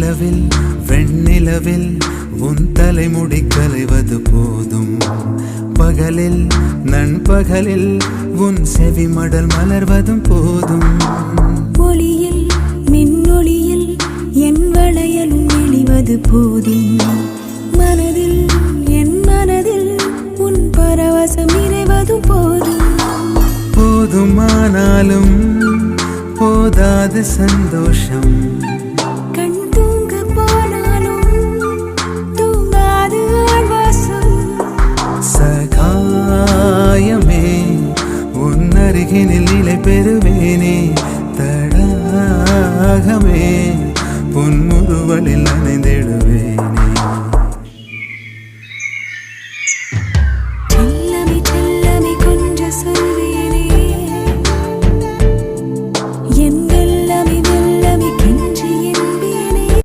நிலவில் வெண்ணிலவில் உன் தலைமுடி கலைவது போதும். பகலில் நண்பகலில் உன் செவி மடல் மலர்வதும் போதும். ஒளியில் மின்னொளியில் என் வளையலும் நெளிவது போதும். மனதில் என் மனதில் உன் பரவசம் நிறைவதும் போதும். போதுமானாலும் போதாது சந்தோஷம். கண் தூங்க போனாலும் தூங்காது ஆழ்வாசம். சகாயமே உன் அருகினில் நிலை பெறுவேனே. தடாகமே பொன்முறுவலில் நனைந்திடுவேனே.